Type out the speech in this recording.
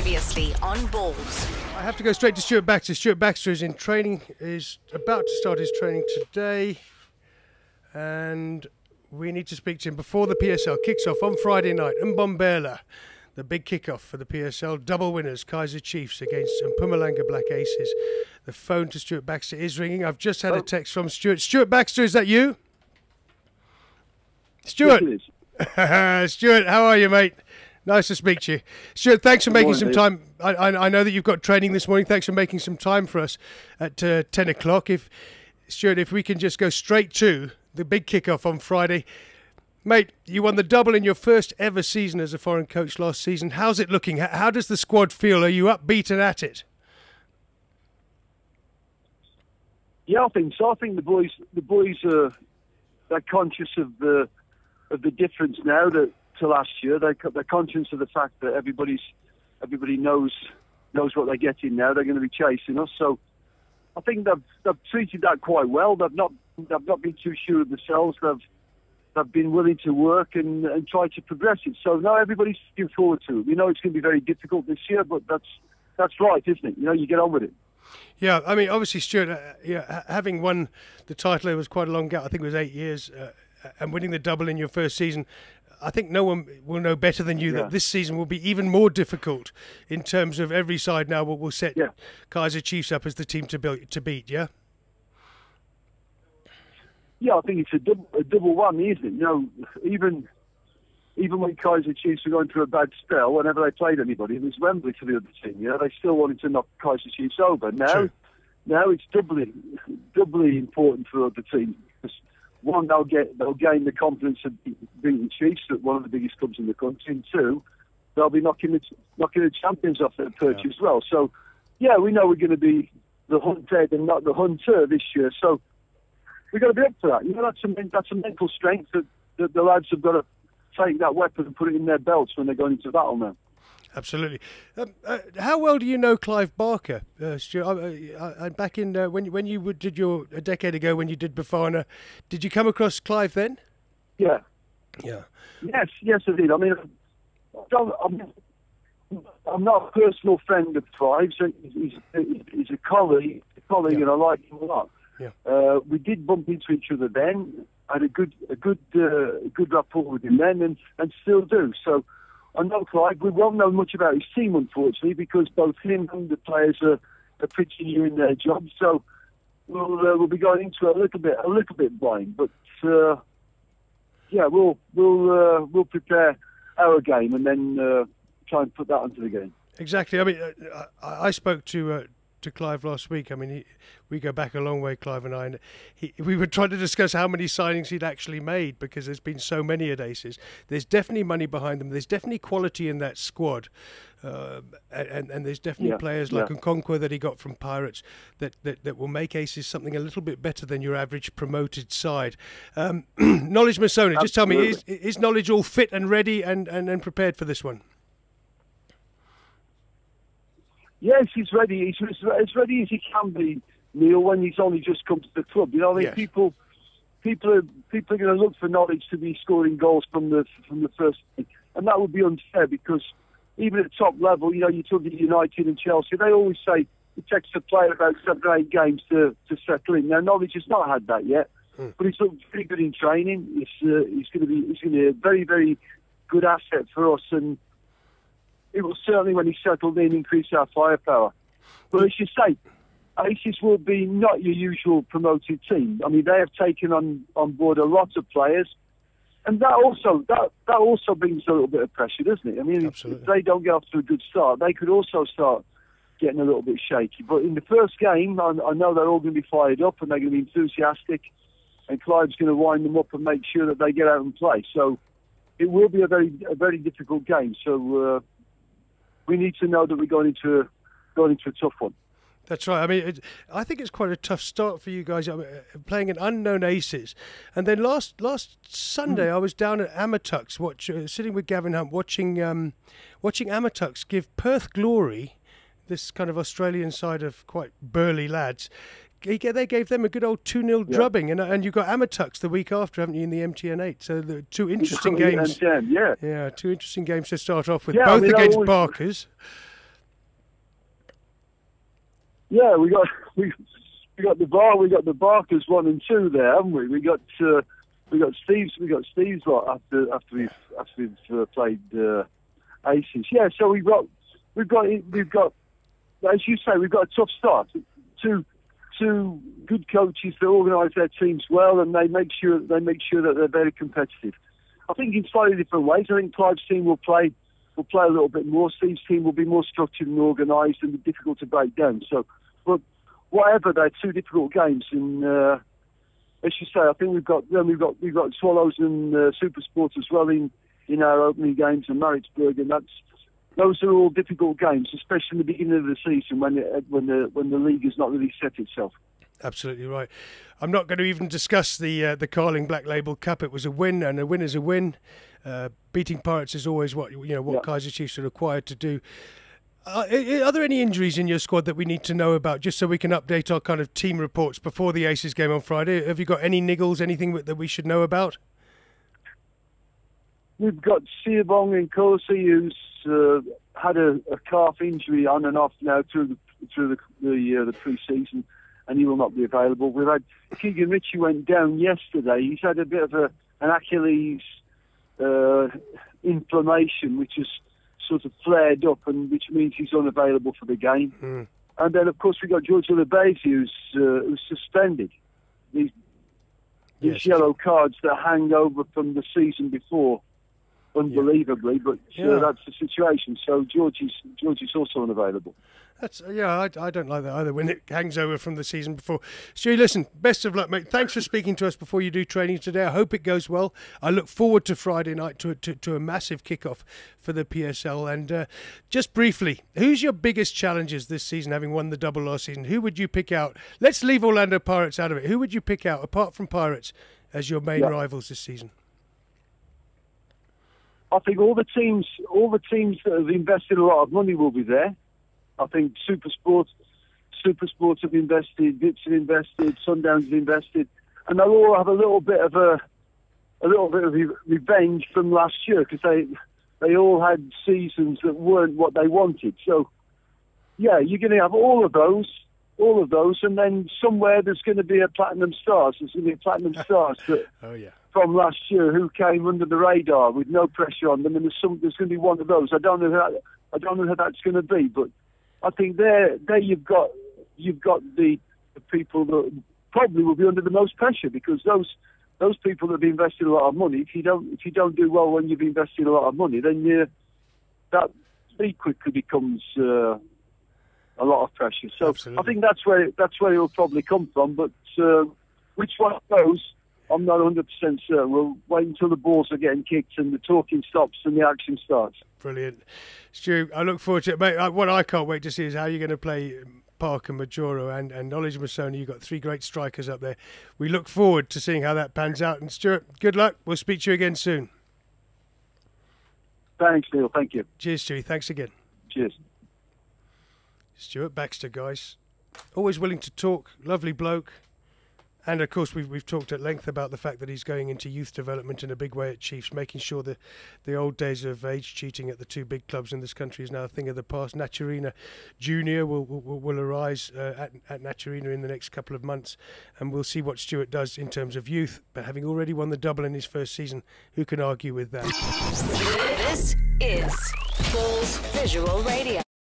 Previously on Balls. I have to go straight to Stuart Baxter. Stuart Baxter is in training, is about to start his training today, and we need to speak to him before the PSL kicks off on Friday night in Mbombela. The big kickoff for the PSL, double winners, Kaizer Chiefs against Mpumalanga Black Aces. The phone to Stuart Baxter is ringing. I've just had a text from Stuart. Stuart Baxter, is that you? Stuart. Yes, it is. Stuart, how are you, mate? Nice to speak to you. Stuart, thanks for making some time. I know that you've got training this morning. Thanks for making some time for us at 10 o'clock. Stuart, if we can just go straight to the big kickoff on Friday. Mate, you won the double in your first ever season as a foreign coach last season. How's it looking? How does the squad feel? Are you upbeat and at it? Yeah, I think so. I think the boys are they're conscious of the difference now that to last year. They're conscious of the fact that everybody knows what they're getting now. They're going to be chasing us. So I think they've treated that quite well. They've not been too sure of themselves. They've been willing to work and try to progress it. So now everybody's looking forward to it. We know it's going to be very difficult this year, but that's right, isn't it? You know, you get on with it. Yeah, I mean, obviously, Stuart, having won the title, it was quite a long gap. I think it was 8 years, and winning the double in your first season. I think no one will know better than you that this season will be even more difficult in terms of every side now will set Kaizer Chiefs up as the team to beat, yeah? Yeah, I think it's a double whammy, isn't it? You know, even when Kaizer Chiefs were going through a bad spell, whenever they played anybody, it was Wembley for the other team. You know, they still wanted to knock Kaizer Chiefs over. Now it's doubly important for other teams. Because one, they'll gain the confidence of beating Chiefs, at one of the biggest clubs in the country, and two, they'll be knocking the champions off their perch as well. So, yeah, we know we're going to be the hunted and not the hunter this year. So we've got to be up for that. You know, that's a mental strength that the lads have got to take that weapon and put it in their belts when they're going into battle now. Absolutely. How well do you know Clive Barker, Stuart? Back in when you did a decade ago when you did Bafana, did you come across Clive then? Yeah. Yeah. Yes, I did. I mean, I'm not a personal friend of Clive's. He's a colleague, and I like him a lot. Yeah. We did bump into each other then. I had a good rapport with him then, and still do. So I know Clive. We won't know much about his team, unfortunately, because both him and the players are pretty new in their jobs. So we'll be going into it a little bit blind. But we'll prepare our game and then try and put that onto the game. Exactly. I mean, I spoke to Clive last week. I mean, we go back a long way, Clive and I, and we were trying to discuss how many signings he'd actually made because there's been so many at Aces. There's definitely money behind them. There's definitely quality in that squad, and there's definitely players like Nkonkwo that he got from Pirates that will make Aces something a little bit better than your average promoted side. Knowledge Masona, just tell me, is Knowledge all fit and ready and prepared for this one? Yes, he's ready. He's as ready as he can be, Neil, when he's only just come to the club. You know, I mean, people are going to look for Knowledge to be scoring goals from the first thing. And that would be unfair because even at top level, you know, you talk to United and Chelsea, they always say it takes a player about 7 or 8 games to settle in. Now, Knowledge has not had that yet, but he's looked pretty good in training. He's going to be a very, very good asset for us, and it will certainly, when he's settled in, increase our firepower. But as you say, Aces will be not your usual promoted team. I mean, they have taken on board a lot of players, and that also brings a little bit of pressure, doesn't it? I mean, if they don't get off to a good start, they could also start getting a little bit shaky. But in the first game, I know they're all going to be fired up and they're going to be enthusiastic, and Clive's going to wind them up and make sure that they get out and play. So it will be a very difficult game. So we need to know that we're going into a tough one. That's right. I mean, I think it's quite a tough start for you guys, playing an unknown Aces. And then last Sunday, I was down at Amatux, sitting with Gavin Hunt, watching Amatux give Perth Glory, this kind of Australian side of quite burly lads. They gave them a good old 2-0 drubbing, and you got Amatux the week after, haven't you, in the MTN8? So the two interesting games. MTN, two interesting games to start off with, both against Barkers. Yeah, we got the Barkers 1 and 2 there, haven't we? We got Steve's lot after we've played Aces. Yeah, so we've got as you say, we've got a tough start. Two good coaches that organise their teams well, and they make sure that they're very competitive. I think in slightly different ways. I think Clive's team will play a little bit more. Steve's team will be more structured and organised and be difficult to break down. So, but whatever, they're two difficult games, and as you say, I think we've got Swallows and Supersport as well in our opening games and Maritzburg, and those are all difficult games, especially in the beginning of the season when the league has not really set itself. Absolutely right. I'm not going to even discuss the Carling Black Label Cup. It was a win, and a win is a win. Beating Pirates is always what Kaizer Chiefs are required to do. Are there any injuries in your squad that we need to know about, just so we can update our kind of team reports before the Aces game on Friday? Have you got any niggles, anything that we should know about? We've got Siabong and Corsi, who's had a calf injury on and off now through the pre-season, and he will not be available. We've had Keegan Ritchie went down yesterday. He's had a bit of an Achilles inflammation, which has sort of flared up, and which means he's unavailable for the game. Mm. And then, of course, we've got George Lebesi, who's suspended. These yellow cards that hang over from the season before. Unbelievably, but that's the situation. So George is also unavailable. I don't like that either when it hangs over from the season before. Stu, listen, best of luck, mate. Thanks for speaking to us before you do training today. I hope it goes well. I look forward to Friday night to a massive kickoff for the PSL. And just briefly, who's your biggest challenges this season, having won the double last season? Who would you pick out? Let's leave Orlando Pirates out of it. Who would you pick out, apart from Pirates, as your main rivals this season? I think all the teams that have invested a lot of money will be there. I think Supersports have invested, Vits have invested, Sundowns have invested, and they'll all have a little bit of revenge from last year, because they all had seasons that weren't what they wanted. So, yeah, you're going to have all of those, and then somewhere there's going to be a Platinum Stars. There's going to be a Platinum Stars that. Oh yeah. From last year, who came under the radar with no pressure on them, and there's going to be one of those. I don't know how that's going to be, but I think there you've got the people that probably will be under the most pressure, because those people that have invested a lot of money. If you don't do well when you've invested a lot of money, then that league quickly becomes a lot of pressure. So absolutely. I think that's where it will probably come from. But which one of those? I'm not 100% certain. We'll wait until the balls are getting kicked and the talking stops and the action starts. Brilliant. Stu, I look forward to it. Mate, what I can't wait to see is how you're going to play Parker, Majoro and Knowledge Masoni. You've got three great strikers up there. We look forward to seeing how that pans out. And Stuart, good luck. We'll speak to you again soon. Thanks, Neil. Thank you. Cheers, Stu. Thanks again. Cheers. Stuart Baxter, guys. Always willing to talk. Lovely bloke. And, of course, we've talked at length about the fact that he's going into youth development in a big way at Chiefs, making sure that the old days of age cheating at the two big clubs in this country is now a thing of the past. Naturina Junior will arise at Naturina in the next couple of months, and we'll see what Stuart does in terms of youth. But having already won the double in his first season, who can argue with that? This is Balls Visual Radio.